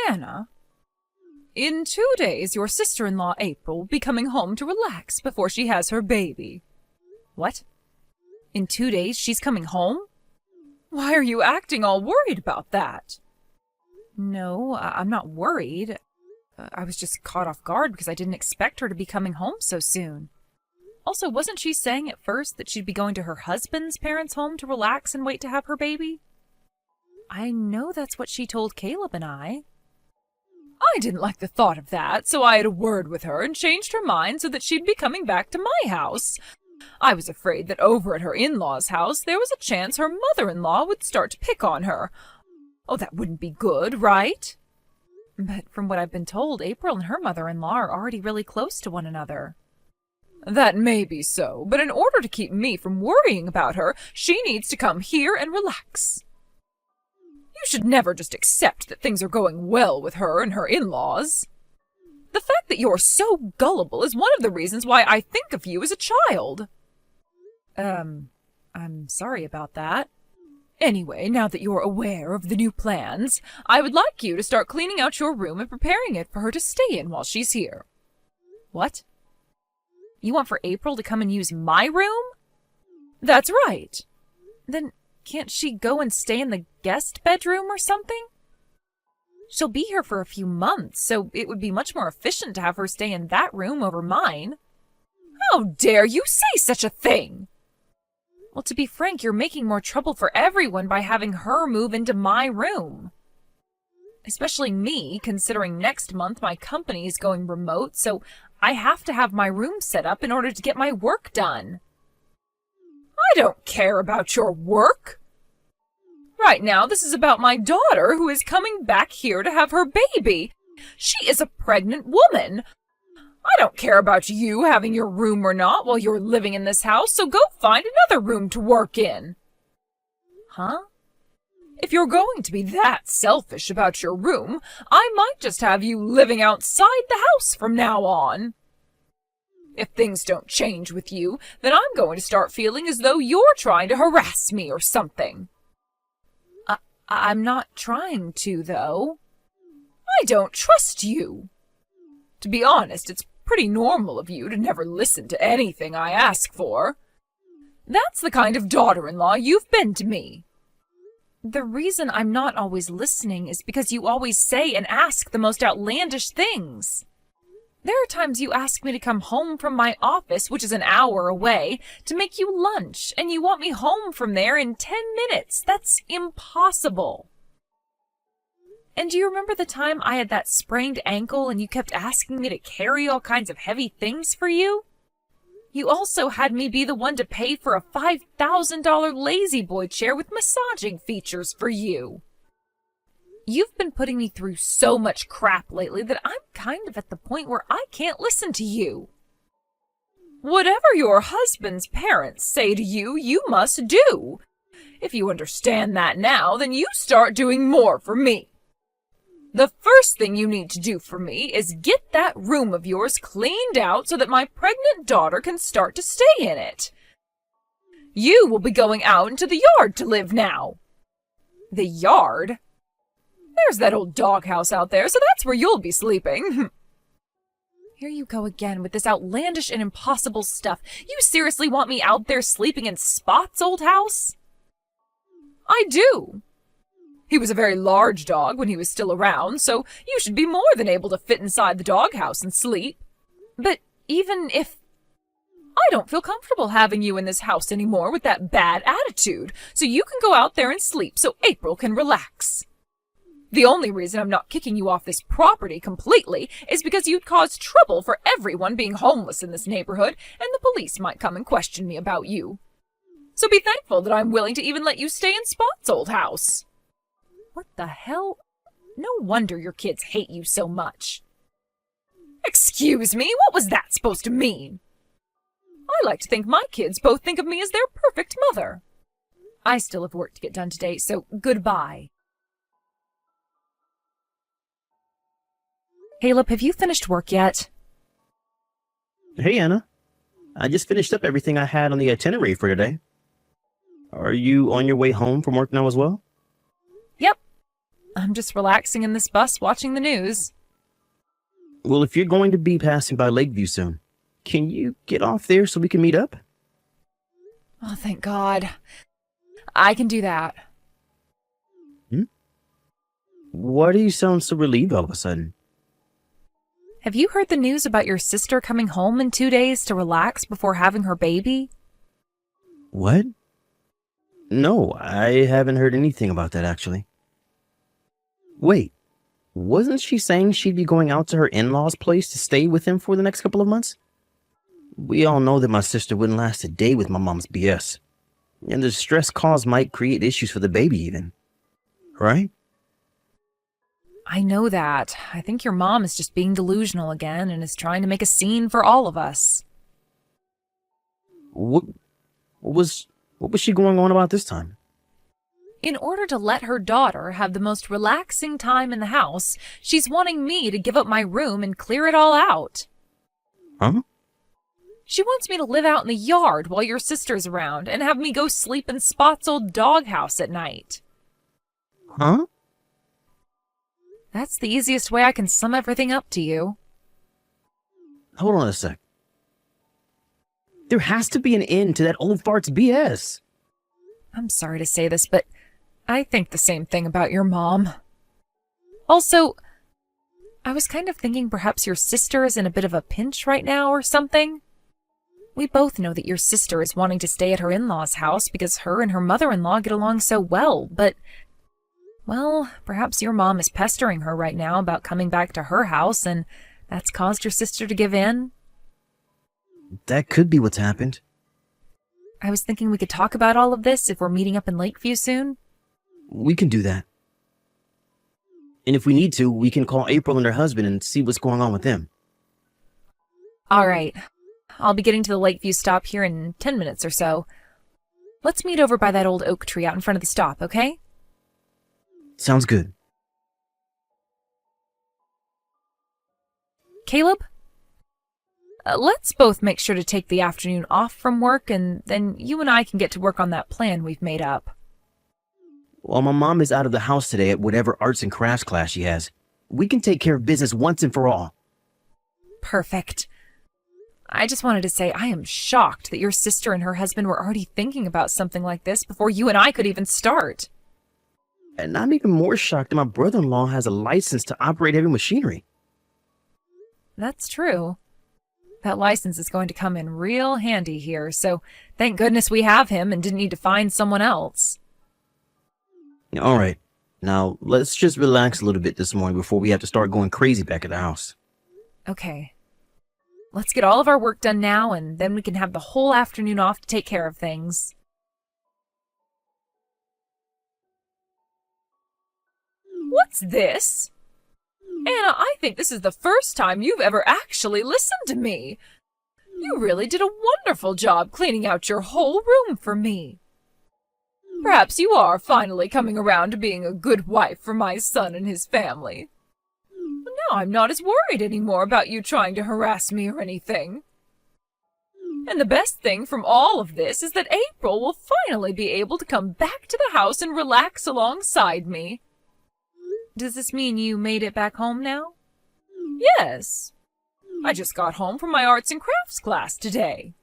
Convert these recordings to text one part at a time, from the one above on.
Anna, in 2 days your sister-in-law April will be coming home to relax before she has her baby. What? In 2 days she's coming home? Why are you acting all worried about that? No, I'm not worried. I was just caught off guard because I didn't expect her to be coming home so soon. Also, wasn't she saying at first that she'd be going to her husband's parents' home to relax and wait to have her baby? I know that's what she told Caleb and I. I didn't like the thought of that, so I had a word with her and changed her mind so that she'd be coming back to my house. I was afraid that over at her in-laws' house there was a chance her mother-in-law would start to pick on her. Oh, that wouldn't be good, right? But from what I've been told, April and her mother-in-law are already really close to one another. That may be so, but in order to keep me from worrying about her, she needs to come here and relax. You should never just accept that things are going well with her and her in-laws. The fact that you're so gullible is one of the reasons why I think of you as a child. I'm sorry about that. Anyway, now that you're aware of the new plans, I would like you to start cleaning out your room and preparing it for her to stay in while she's here. What? You want for April to come and use my room? That's right. Then can't she go and stay in the guest bedroom or something? She'll be here for a few months, so it would be much more efficient to have her stay in that room over mine. How dare you say such a thing? Well, to be frank, you're making more trouble for everyone by having her move into my room. Especially me, considering next month my company is going remote, so I have to have my room set up in order to get my work done. I don't care about your work. Right now, this is about my daughter who is coming back here to have her baby. She is a pregnant woman. I don't care about you having your room or not while you're living in this house, so go find another room to work in. Huh? If you're going to be that selfish about your room, I might just have you living outside the house from now on. If things don't change with you, then I'm going to start feeling as though you're trying to harass me or something. I'm not trying to, though. I don't trust you. To be honest, it's pretty normal of you to never listen to anything I ask for. That's the kind of daughter-in-law you've been to me. The reason I'm not always listening is because you always say and ask the most outlandish things. There are times you ask me to come home from my office, which is an hour away, to make you lunch, and you want me home from there in 10 minutes. That's impossible. And do you remember the time I had that sprained ankle and you kept asking me to carry all kinds of heavy things for you? You also had me be the one to pay for a $5,000 lazy boy chair with massaging features for you. You've been putting me through so much crap lately that I'm kind of at the point where I can't listen to you. Whatever your husband's parents say to you, you must do. If you understand that now, then you start doing more for me. The first thing you need to do for me is get that room of yours cleaned out so that my pregnant daughter can start to stay in it. You will be going out into the yard to live now. The yard? There's that old doghouse out there, so that's where you'll be sleeping. Here you go again with this outlandish and impossible stuff. You seriously want me out there sleeping in Spot's old house? I do. He was a very large dog when he was still around, so you should be more than able to fit inside the doghouse and sleep. But even if... I don't feel comfortable having you in this house anymore with that bad attitude, so you can go out there and sleep so April can relax. The only reason I'm not kicking you off this property completely is because you'd cause trouble for everyone being homeless in this neighborhood, and the police might come and question me about you. So be thankful that I'm willing to even let you stay in Spot's old house. What the hell? No wonder your kids hate you so much. Excuse me, what was that supposed to mean? I like to think my kids both think of me as their perfect mother. I still have work to get done today, so goodbye. Caleb, have you finished work yet? Hey, Anna. I just finished up everything I had on the itinerary for today. Are you on your way home from work now as well? Yep. I'm just relaxing in this bus watching the news. Well, if you're going to be passing by Lakeview soon, can you get off there so we can meet up? Oh, thank God. I can do that. Why do you sound so relieved all of a sudden? Have you heard the news about your sister coming home in 2 days to relax before having her baby? What? No, I haven't heard anything about that, actually. Wait, wasn't she saying she'd be going out to her in-laws' place to stay with him for the next couple of months? We all know that my sister wouldn't last a day with my mom's BS. And the stress caused might create issues for the baby even. Right? I know that. I think your mom is just being delusional again and is trying to make a scene for all of us. What was she going on about this time? In order to let her daughter have the most relaxing time in the house, she's wanting me to give up my room and clear it all out. Huh? She wants me to live out in the yard while your sister's around and have me go sleep in Spot's old doghouse at night. Huh? That's the easiest way I can sum everything up to you. Hold on a sec. There has to be an end to that old fart's BS. I'm sorry to say this, but I think the same thing about your mom. Also, I was kind of thinking perhaps your sister is in a bit of a pinch right now or something. We both know that your sister is wanting to stay at her in-laws' house because her and her mother-in-law get along so well, but, well, perhaps your mom is pestering her right now about coming back to her house, and that's caused your sister to give in. That could be what's happened. I was thinking we could talk about all of this if we're meeting up in Lakeview soon. We can do that. And if we need to, we can call April and her husband and see what's going on with them. All right. I'll be getting to the Lakeview stop here in 10 minutes or so. Let's meet over by that old oak tree out in front of the stop, okay? Sounds good. Caleb? Let's both make sure to take the afternoon off from work, and then you and I can get to work on that plan we've made up. While my mom is out of the house today at whatever arts and crafts class she has, we can take care of business once and for all. Perfect. I just wanted to say I am shocked that your sister and her husband were already thinking about something like this before you and I could even start. And I'm even more shocked that my brother-in-law has a license to operate heavy machinery. That's true. That license is going to come in real handy here, so thank goodness we have him and didn't need to find someone else. All right. Now, let's just relax a little bit this morning before we have to start going crazy back at the house. Okay. Let's get all of our work done now, and then we can have the whole afternoon off to take care of things. What's this? Anna, I think this is the first time you've ever actually listened to me. You really did a wonderful job cleaning out your whole room for me. Perhaps you are finally coming around to being a good wife for my son and his family. Now I'm not as worried anymore about you trying to harass me or anything. And the best thing from all of this is that April will finally be able to come back to the house and relax alongside me. Does this mean you made it back home now? Yes. I just got home from my arts and crafts class today.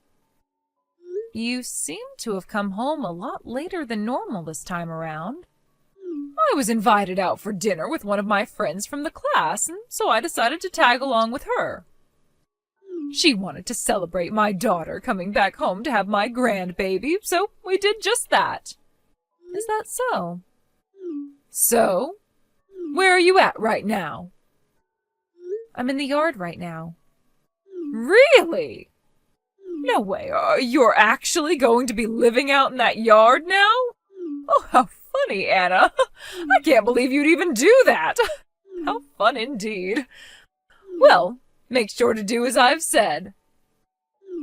You seem to have come home a lot later than normal this time around. I was invited out for dinner with one of my friends from the class, and so I decided to tag along with her. She wanted to celebrate my daughter coming back home to have my grandbaby, so we did just that. Is that so? So, where are you at right now? I'm in the yard right now. Really? No way, you're actually going to be living out in that yard now? Oh, how funny, Anna. I can't believe you'd even do that. How fun indeed. Well, make sure to do as I've said.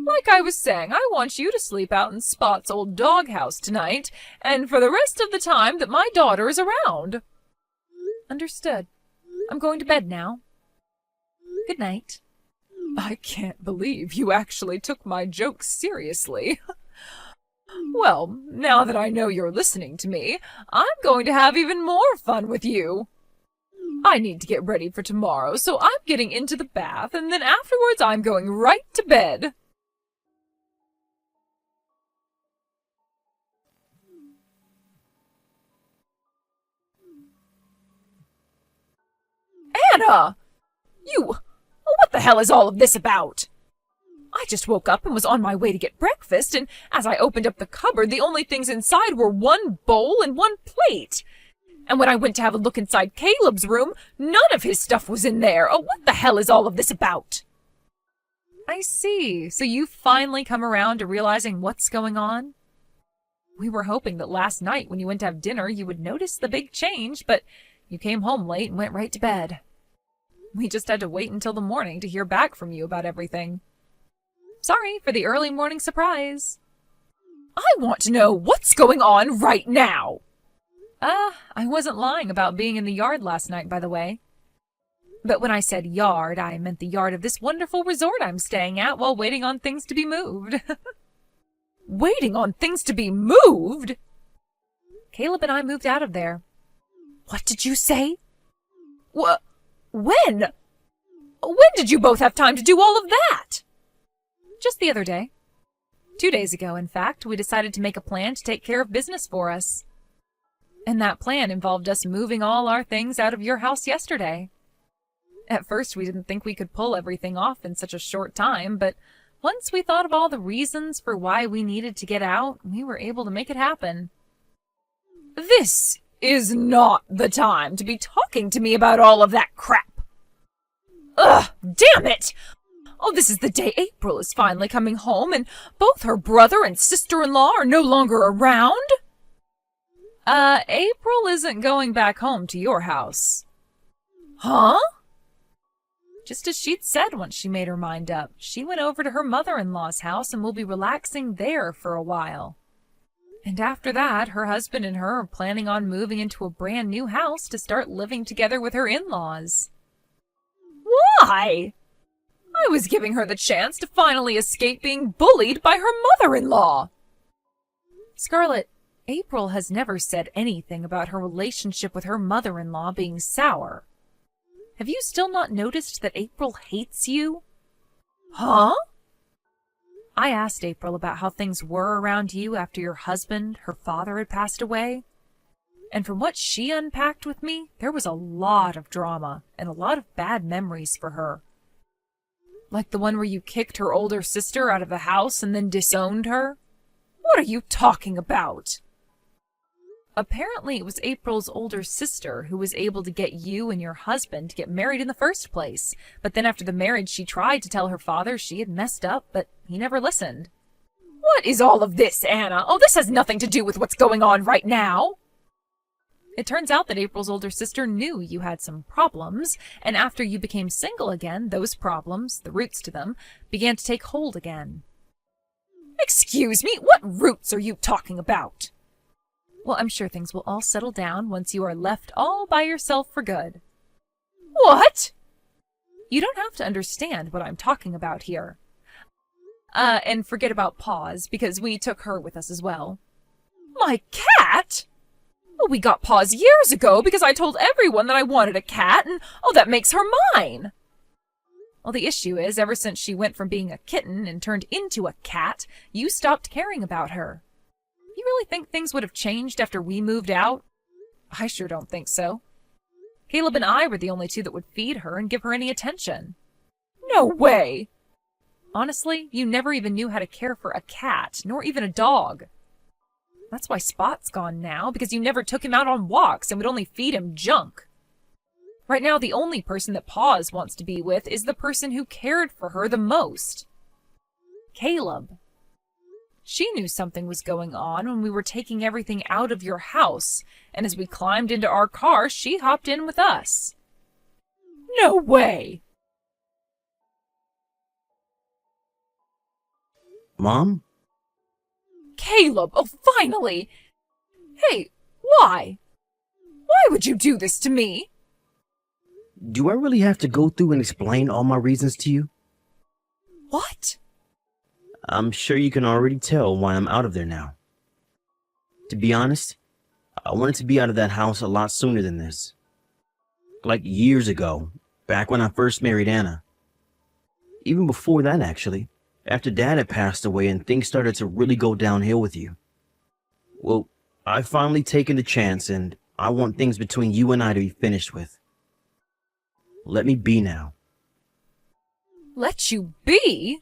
Like I was saying, I want you to sleep out in Spot's old doghouse tonight, and for the rest of the time that my daughter is around. Understood. I'm going to bed now. Good night. I can't believe you actually took my joke seriously. Well, now that I know you're listening to me, I'm going to have even more fun with you. I need to get ready for tomorrow, so I'm getting into the bath, and then afterwards I'm going right to bed. Anna! What the hell is all of this about? I just woke up and was on my way to get breakfast, and as I opened up the cupboard, the only things inside were one bowl and one plate. And when I went to have a look inside Caleb's room, none of his stuff was in there. Oh, what the hell is all of this about? I see. So you've finally come around to realizing what's going on? We were hoping that last night when you went to have dinner, you would notice the big change, but you came home late and went right to bed. We just had to wait until the morning to hear back from you about everything. Sorry for the early morning surprise. I want to know what's going on right now. I wasn't lying about being in the yard last night, by the way. But when I said yard, I meant the yard of this wonderful resort I'm staying at while waiting on things to be moved. Waiting on things to be moved? Caleb and I moved out of there. What did you say? When? When did you both have time to do all of that? Just the other day. 2 days ago, in fact, we decided to make a plan to take care of business for us. And that plan involved us moving all our things out of your house yesterday. At first, we didn't think we could pull everything off in such a short time, but once we thought of all the reasons for why we needed to get out, we were able to make it happen. This is not the time to be talking to me about all of that crap. Ugh, damn it! Oh, this is the day April is finally coming home, and both her brother and sister-in-law are no longer around. April isn't going back home to your house. Huh? Just as she'd said once she made her mind up, she went over to her mother-in-law's house and will be relaxing there for a while. And after that, her husband and her are planning on moving into a brand new house to start living together with her in-laws. Why? I was giving her the chance to finally escape being bullied by her mother-in-law. Scarlett, April has never said anything about her relationship with her mother-in-law being sour. Have you still not noticed that April hates you? Huh? I asked April about how things were around you after your husband, her father, had passed away. And from what she unpacked with me, there was a lot of drama and a lot of bad memories for her. Like the one where you kicked her older sister out of the house and then disowned her? What are you talking about? Apparently it was April's older sister who was able to get you and your husband to get married in the first place. But then after the marriage, she tried to tell her father she had messed up, but he never listened. What is all of this, Anna? Oh, this has nothing to do with what's going on right now. It turns out that April's older sister knew you had some problems, and after you became single again, those problems, the roots to them, began to take hold again. Excuse me, what roots are you talking about? Well, I'm sure things will all settle down once you are left all by yourself for good. What? You don't have to understand what I'm talking about here. And forget about Paws, because we took her with us as well. My cat? Well, we got Paws years ago because I told everyone that I wanted a cat, and that makes her mine. Well, the issue is, ever since she went from being a kitten and turned into a cat, you stopped caring about her. You really think things would have changed after we moved out? I sure don't think so. Caleb and I were the only two that would feed her and give her any attention. No way! Honestly, you never even knew how to care for a cat, nor even a dog. That's why Spot's gone now, because you never took him out on walks and would only feed him junk. Right now, the only person that Paws wants to be with is the person who cared for her the most. Caleb. She knew something was going on when we were taking everything out of your house, and as we climbed into our car, she hopped in with us. No way! Mom? Caleb! Oh, finally! Hey, why? Why would you do this to me? Do I really have to go through and explain all my reasons to you? What? I'm sure you can already tell why I'm out of there now. To be honest, I wanted to be out of that house a lot sooner than this. Like years ago, back when I first married Anna. Even before that, actually. After Dad had passed away and things started to really go downhill with you. Well, I've finally taken the chance and I want things between you and I to be finished with. Let me be now. Let you be?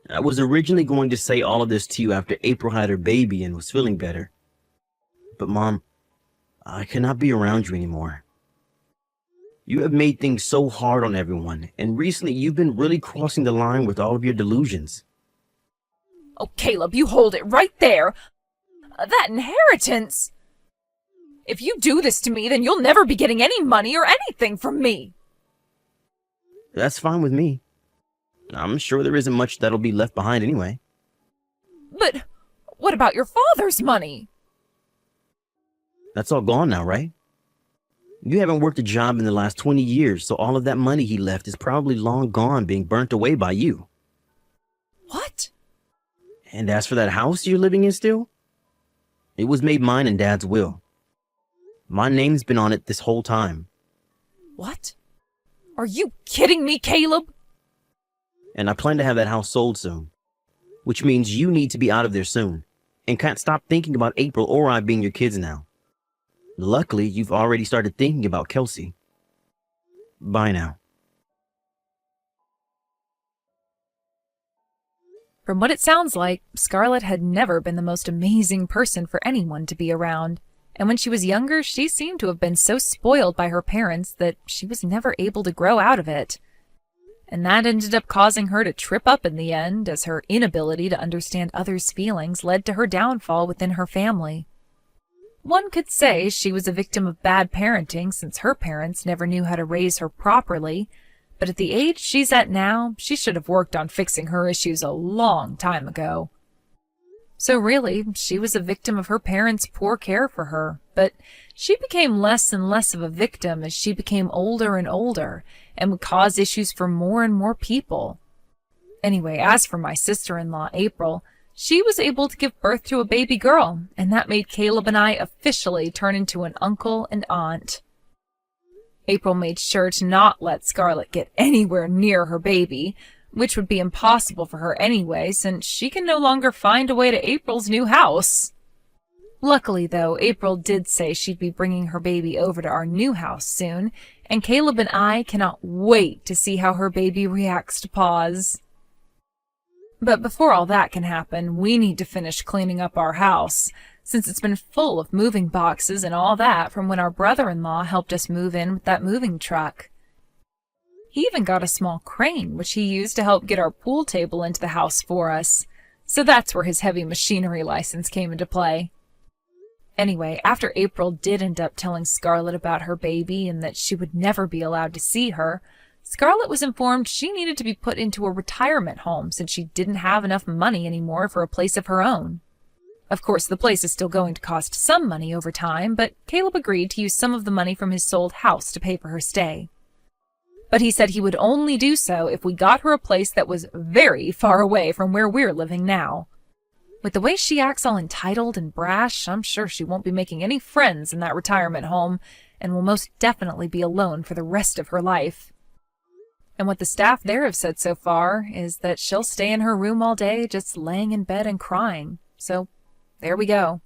I was originally going to say all of this to you after April had her baby and was feeling better. But Mom, I cannot be around you anymore. You have made things so hard on everyone, and recently you've been really crossing the line with all of your delusions. Oh, Caleb, you hold it right there. That inheritance. If you do this to me, then you'll never be getting any money or anything from me. That's fine with me. I'm sure there isn't much that'll be left behind anyway. But what about your father's money? That's all gone now, right? You haven't worked a job in the last 20 years, so all of that money he left is probably long gone, being burnt away by you. What? And as for that house you're living in still? It was made mine in Dad's will. My name's been on it this whole time. What? Are you kidding me, Caleb? And I plan to have that house sold soon. Which means you need to be out of there soon. And can't stop thinking about April or I being your kids now. Luckily, you've already started thinking about Kelsey. Bye now. From what it sounds like, Scarlett had never been the most amazing person for anyone to be around. And when she was younger, she seemed to have been so spoiled by her parents that she was never able to grow out of it. And that ended up causing her to trip up in the end, as her inability to understand others' feelings led to her downfall within her family. One could say she was a victim of bad parenting since her parents never knew how to raise her properly, but at the age she's at now, she should have worked on fixing her issues a long time ago. So really, she was a victim of her parents' poor care for her, but she became less and less of a victim as she became older and older, and would cause issues for more and more people. Anyway, as for my sister-in-law, April, she was able to give birth to a baby girl, and that made Caleb and I officially turn into an uncle and aunt. April made sure to not let Scarlett get anywhere near her baby, which would be impossible for her anyway, since she can no longer find a way to April's new house. Luckily, though, April did say she'd be bringing her baby over to our new house soon, and Caleb and I cannot wait to see how her baby reacts to Paws. But before all that can happen, we need to finish cleaning up our house, since it's been full of moving boxes and all that from when our brother-in-law helped us move in with that moving truck. He even got a small crane, which he used to help get our pool table into the house for us, so that's where his heavy machinery license came into play. Anyway, after April did end up telling Scarlett about her baby and that she would never be allowed to see her, Scarlett was informed she needed to be put into a retirement home since she didn't have enough money anymore for a place of her own. Of course, the place is still going to cost some money over time, but Caleb agreed to use some of the money from his sold house to pay for her stay. But he said he would only do so if we got her a place that was very far away from where we're living now. With the way she acts all entitled and brash, I'm sure she won't be making any friends in that retirement home and will most definitely be alone for the rest of her life. And what the staff there have said so far is that she'll stay in her room all day just laying in bed and crying. So there we go.